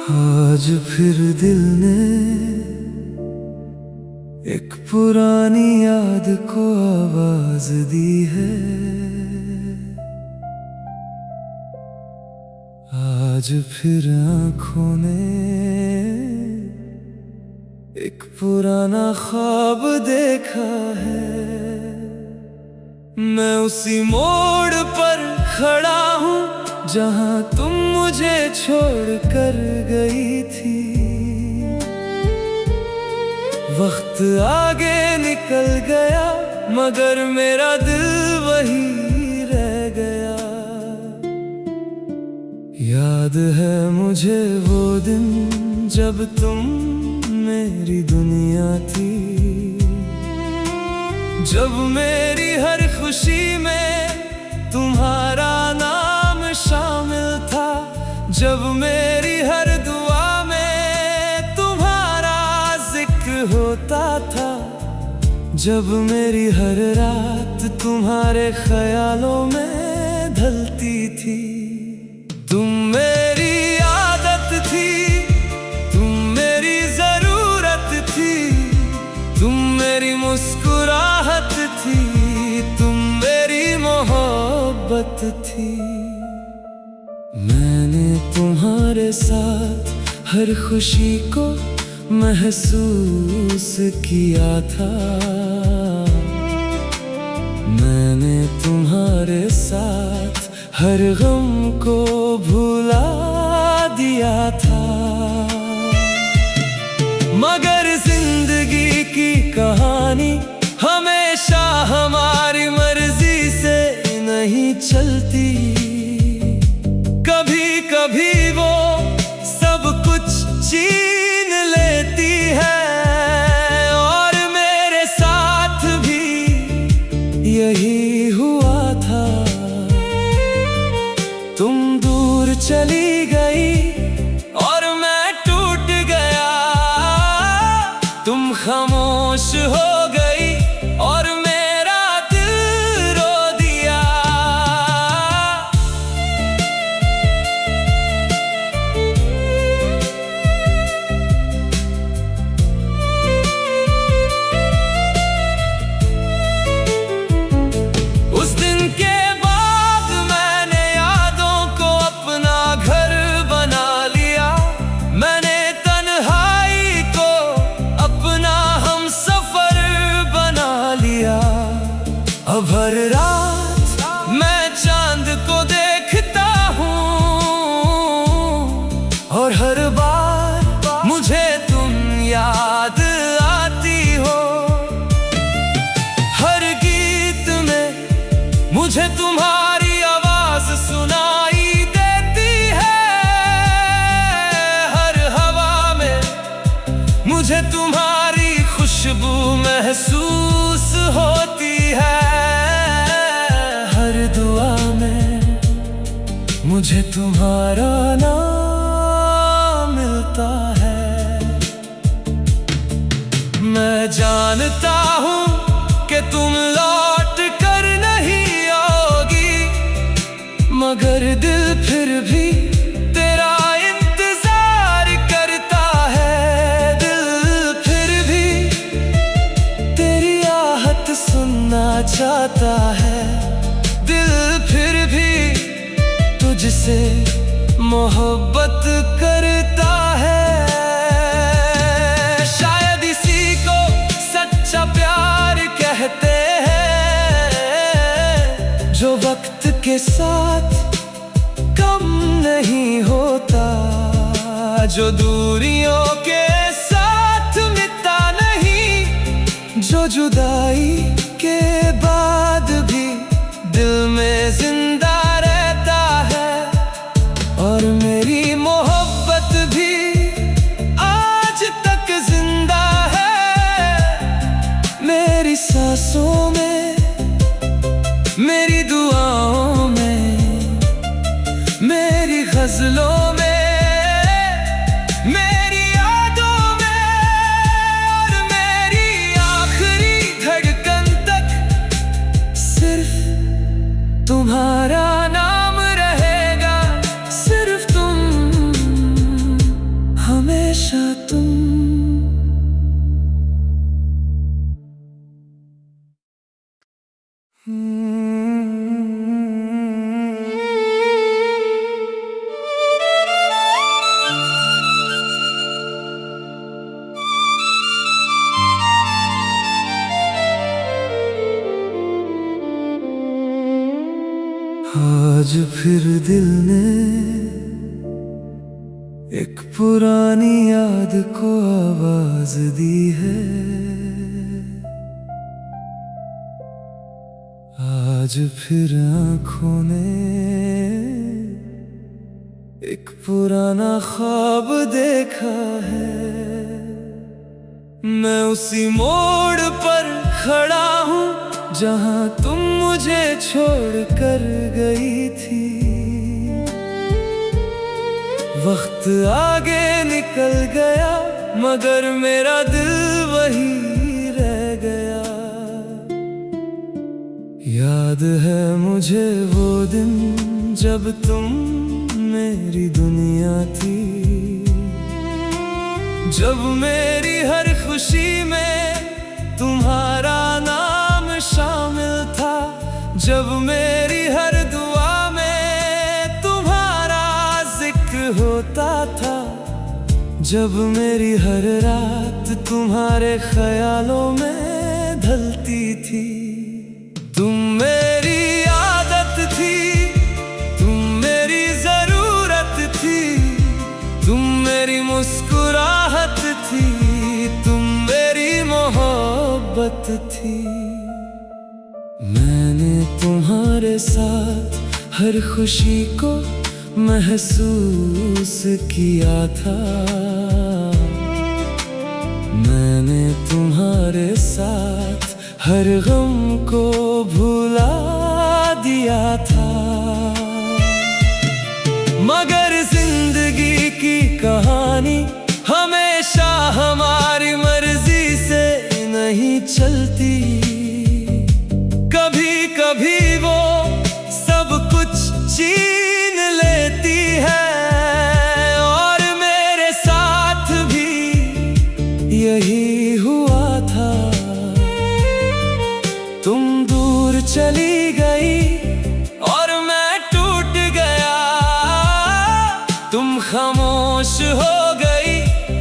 आज फिर दिल ने एक पुरानी याद को आवाज दी है। आज फिर आंखों ने एक पुराना ख्वाब देखा है। मैं उसी मोड़ पर खड़ा हूँ जहाँ तुम मुझे छोड़ कर गई थी। वक्त आगे निकल गया मगर मेरा दिल वही रह गया। याद है मुझे वो दिन जब तुम मेरी दुनिया थी, जब मेरी हर खुशी में तुम्हारा नाम शामिल था, जब मेरी हर दुआ में तुम्हारा जिक्र होता था, जब मेरी हर रात तुम्हारे ख्यालों में ढलती थी। तुम मेरी आदत थी, तुम मेरी जरूरत थी, तुम मेरी मुस्कुराहट थी, तुम मेरी मोहब्बत थी। मैंने तुम्हारे साथ हर खुशी को महसूस किया था। मैंने तुम्हारे साथ हर गम को भुला दिया था। मगर जिंदगी की कहानी हमेशा हमारी मर्जी से नहीं चलती। कभी कभी वो सब कुछ छीन लेती है और मेरे साथ भी यही हुआ था। तुम दूर चली गई और मैं टूट गया, तुम खामोश हो गई और मेरा दिल रो दिया। उस दिन के बाद मैंने यादों को अपना घर बना लिया। मैंने तन्हाई को अपना हमसफर बना लिया। अब हर रात मैं चांद को देखता हूँ और हर बार मुझे तुम याद आती हो। हर गीत में मुझे तुम्हारी आवाज सुनाई देती है। हर हवा में मुझे तुम्हारी खुशबू महसूस होती है। हर दुआ में मुझे तुम्हारा नाम मिलता है। मैं जानता हूँ कि तुम लौट कर नहीं आओगी, मगर दिल फिर भी तेरा इंतजार करता है। दिल फिर भी तेरी आहट सुनना चाहता है। दिल फिर भी तुझसे मोहब्बत करता है। शायद इसी को सच्चा प्यार कहते हैं, जो वक्त के साथ कम नहीं होता, जो दूरियों के साथ मिटता नहीं, जो जुदाई के बाद भी दिल में जिंदा रहता है। और मेरी मोहब्बत भी आज तक जिंदा है, मेरी सांसों में, मेरी दुआओं में, मेरी गजलों में, मेरी यादों में और मेरी आखिरी धड़कन तक सिर्फ तुम्हारा नाम रहेगा। सिर्फ तुम फिर दिल ने एक पुरानी याद को आवाज दी है। आज फिर आंखों ने एक पुराना ख्वाब देखा है। मैं उसी मोड़ पर खड़ा हूँ जहाँ तुम मुझे छोड़ कर गई थी। वक्त आगे निकल गया मगर मेरा दिल वही रह गया। याद है मुझे वो दिन जब तुम मेरी दुनिया थी, जब मेरी हर खुशी में तुम्हारा नाम शामिल था, जब मेरी हर दुआ में तुम्हारा जिक्र होता था, जब मेरी हर रात तुम्हारे ख्यालों में ढलती थी। तुम मेरी आदत थी, तुम मेरी जरूरत थी, तुम मेरी मुस्कुराहट थी, तुम मेरी मोहब्बत थी। मैंने तुम्हारे साथ हर खुशी को महसूस किया था। मैंने तुम्हारे साथ हर गम को भुला दिया था। मगर जिंदगी की कहानी हमेशा हमारी मर्जी से नहीं चलती। कभी कभी वो सब कुछ छीन लेती है, और मेरे साथ भी यही हुआ था। तुम दूर चली गई और मैं टूट गया, तुम खामोश हो गई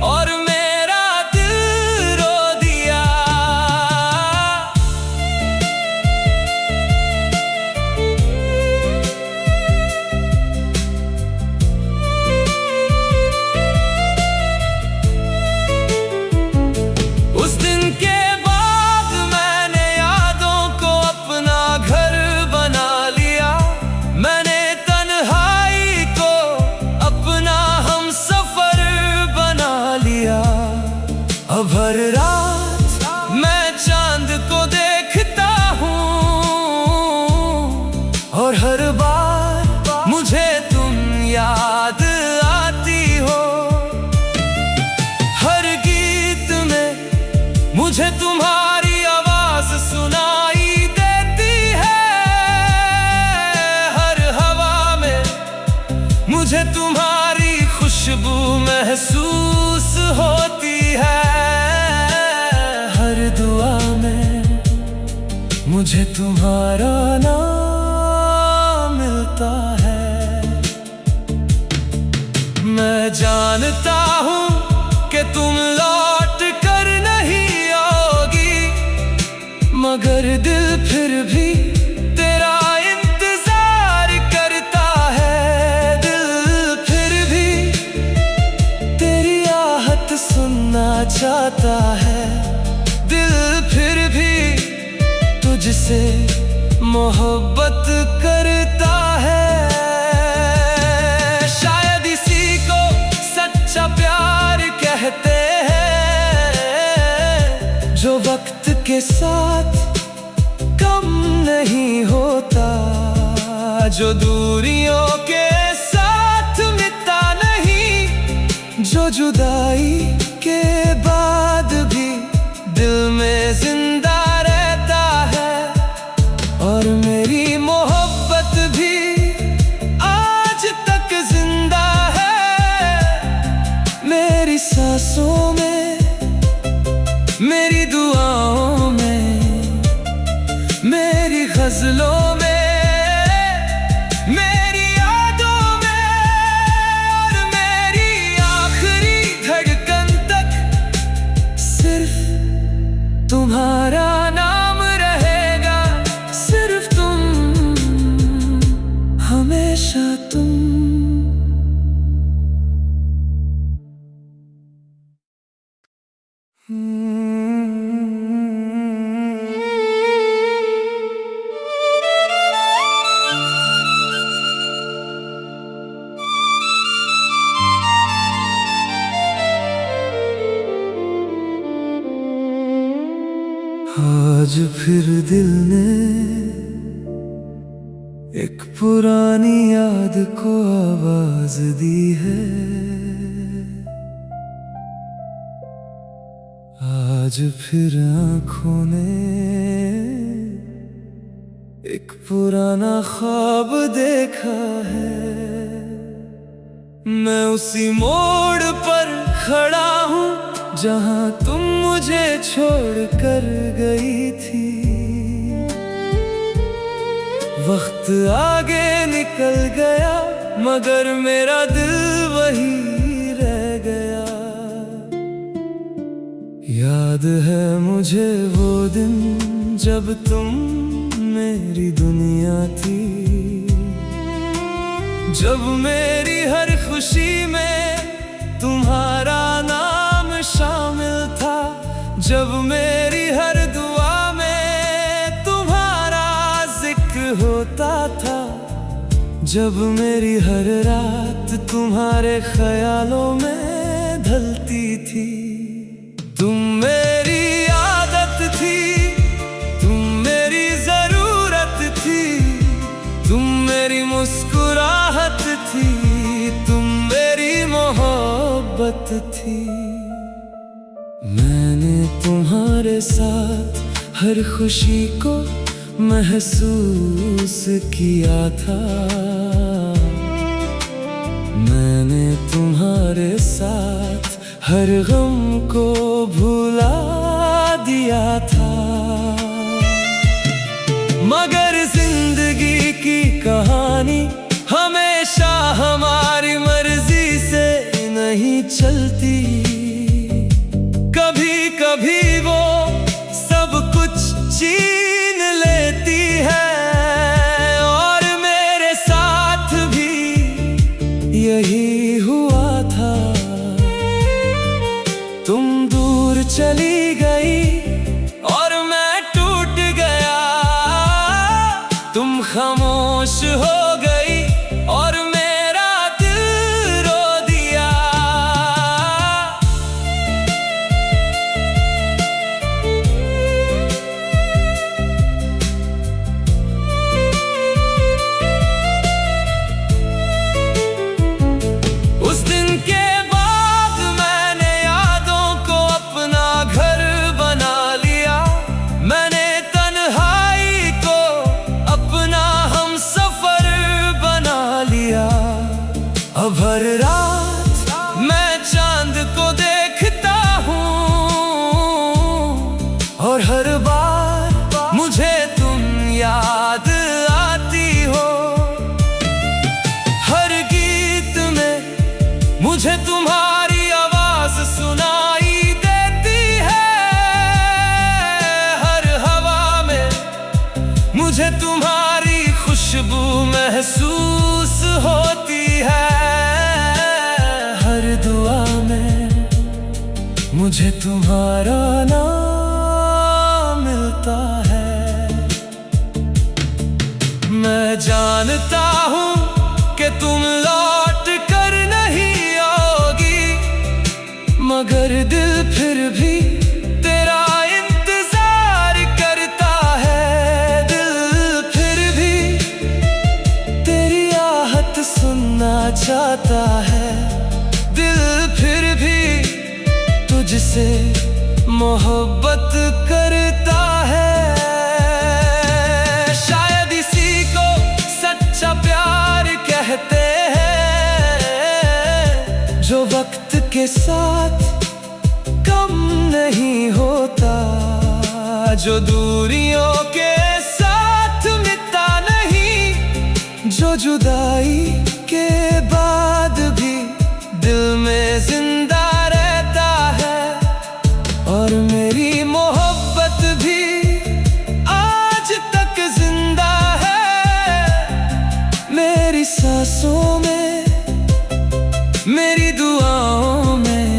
और मेरा दिल रो दिया। उस दिन के बाद मैंने यादों को अपना घर बना लिया। मैंने तन्हाई को अपना हमसफर बना लिया। अब हर रात मैं चांद को देखता हूँ और हर बार मुझे तुम याद आती हो। हर गीत में मुझे तुम्हारी आवाज सुनाई देती है। हर हवा में मुझे तुम्हारी खुशबू महसूस होती है। हर दुआ में मुझे तुम्हारा नाम मिलता है। मैं जानता हूँ कि तुम लौट कर नहीं आओगी, मगर दिल फिर भी तेरा इंतजार करता है। दिल फिर भी तेरी आहट सुनना चाहता है। दिल फिर भी तुझसे मोहब्बत करता है। शायद इसी को सच्चा प्यार कहते हैं, जो वक्त के साथ कम नहीं होता, जो दूरियों के साथ मिटता नहीं, जो जुदाई के बाद भी दिल में जिंदा रहता है। और मेरी मोहब्बत भी आज तक जिंदा है, मेरी सांसों में, मेरी दुआओं में, मेरी गजलों में, मेरी यादों में, और मेरी आखिरी धड़कन तक सिर्फ तुम्हारा नाम रहेगा। सिर्फ तुम हमें आज फिर दिल ने एक पुरानी याद को आवाज दी है। आज फिर आंखों ने एक पुराना ख्वाब देखा है। मैं उसी मोड़ पर खड़ा हूँ जहाँ तुम मुझे छोड़ कर गई थी। वक्त आगे निकल गया मगर मेरा दिल वही रह गया। याद है मुझे वो दिन जब तुम मेरी दुनिया थी, जब मेरी हर खुशी में तुम्हारा नाम शामिल था, जब मेरी हर दुआ में तुम्हारा जिक्र होता था, जब मेरी हर रात तुम्हारे ख्यालों में ढलती थी। तुम मेरी आदत थी, तुम मेरी जरूरत थी, तुम मेरी मुस्कुराहट थी, तुम मेरी मोहब्बत थी। मैंने तुम्हारे साथ हर खुशी को महसूस किया था। मैंने तुम्हारे साथ हर गम को भुला दिया था। मगर जिंदगी की कहानी हमेशा हमारी मर्जी से नहीं चलती। कभी कभी वो सब कुछ छीन लेती है और मेरे साथ भी यही हुआ था। तुम दूर चली गई और मैं टूट गया, तुम खामोश हो गई और मेरा दिल रो दिया। उस दिन के बाद मैंने यादों को अपना घर बना लिया। मैंने तन्हाई को अपना हमसफर बना लिया। अब हर रात मैं चांद को देखता हूँ और हर बार मुझे तुम याद आती हो। हर गीत में मुझे तुम्हारी आवाज सुनाई देती है। हर हवा में मुझे तुम्हारी खुशबू महसूस होती है। हर दुआ में मुझे तुम्हारा नाम मिलता है। मैं जानता हूँ कि तुम लौट कर नहीं आओगी, मगर दिल फिर भी तेरा इंतजार करता है। दिल फिर भी तेरी आहट सुनना चाहता है। दिल फिर भी तुझसे मोहब्बत करता है। शायद इसी को सच्चा प्यार कहते हैं, जो वक्त के साथ कम नहीं होता, जो दूरियों के साथ मिटता नहीं, जो जुदाई के बाद भी दिल में जिंदा रहता है। और मेरी मोहब्बत भी आज तक जिंदा है। मेरी सांसों में, मेरी दुआओं में,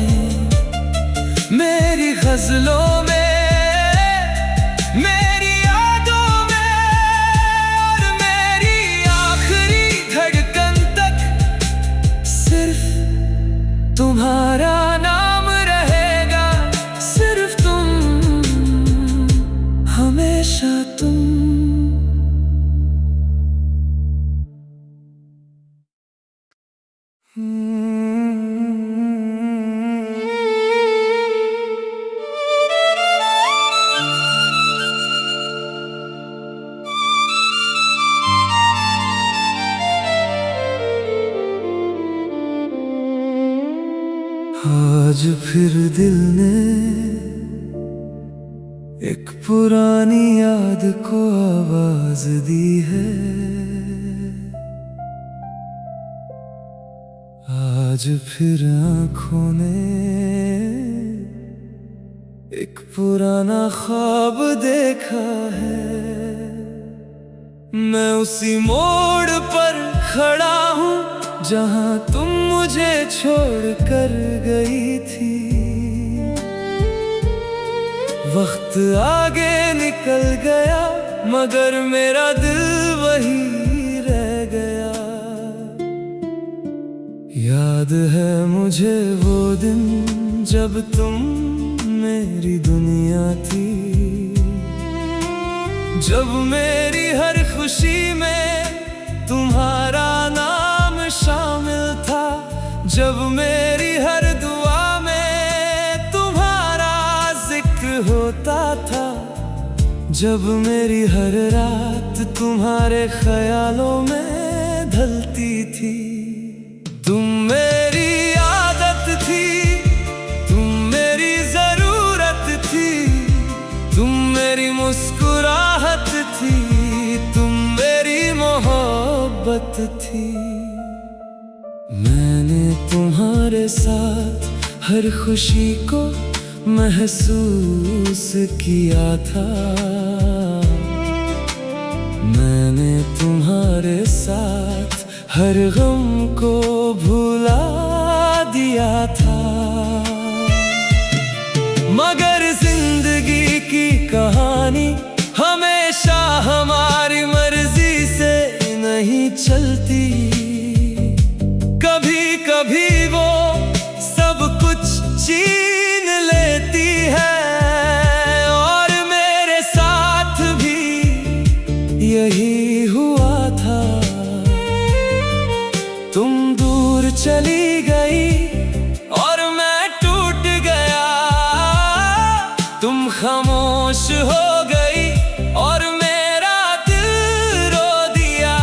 मेरी गजलों में, मेरी यादों में और मेरी आखिरी धड़कन तक सिर्फ तुम्हारा नाम रहेगा। सिर्फ तुम हमें आज फिर दिल ने एक पुरानी याद को आवाज दी है। आज फिर आंखों ने एक पुराना ख्वाब देखा है। मैं उसी मोड़ पर खड़ा हूँ जहाँ तुम मुझे छोड़ कर गई थी। वक्त आगे निकल गया मगर मेरा दिल वही रह गया। याद है मुझे वो दिन जब तुम मेरी दुनिया थी, जब मेरी हर खुशी में तुम्हारा नाम शामिल था, जब मेरी हर दुआ में तुम्हारा जिक्र होता था, जब मेरी हर रात तुम्हारे ख्यालों में ढलती थी। तुम मेरी आदत थी, तुम मेरी जरूरत थी, तुम मेरी मुस्कुराहट थी, तुम मेरी मोहब्बत थी। मैंने तुम्हारे साथ हर खुशी को महसूस किया था। मैंने तुम्हारे साथ हर गम को भुला दिया था। मगर जिंदगी की कहानी हमेशा हमारी मर्जी से नहीं चलती। कभी कभी वो सब कुछ छीन लेती है और मेरे साथ भी यही हुआ था। तुम दूर चली गई और मैं टूट गया, तुम खामोश हो गई और मेरा दिल रो दिया।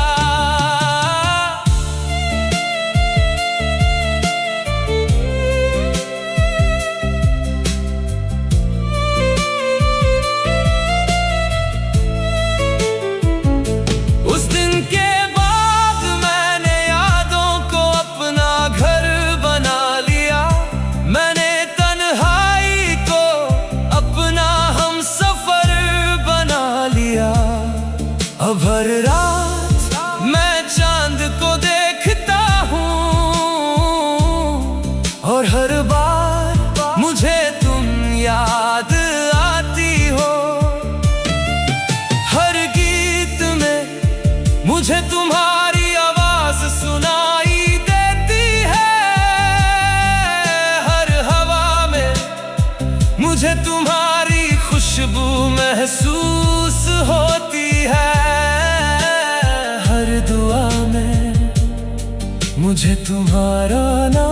उस दिन के बाद मैंने यादों को अपना घर बना लिया। मैंने तन्हाई को अपना हमसफर बना लिया। अब हर रात मैं चांद को देखता हूँ और हर बार मुझे तुम याद आती हो। हर गीत में मुझे तुम्हारी आवाज सुनाई देती है। हर हवा में मुझे तुम्हारी खुशबू महसूस होती है। हर दुआ में मुझे तुम्हारा नाम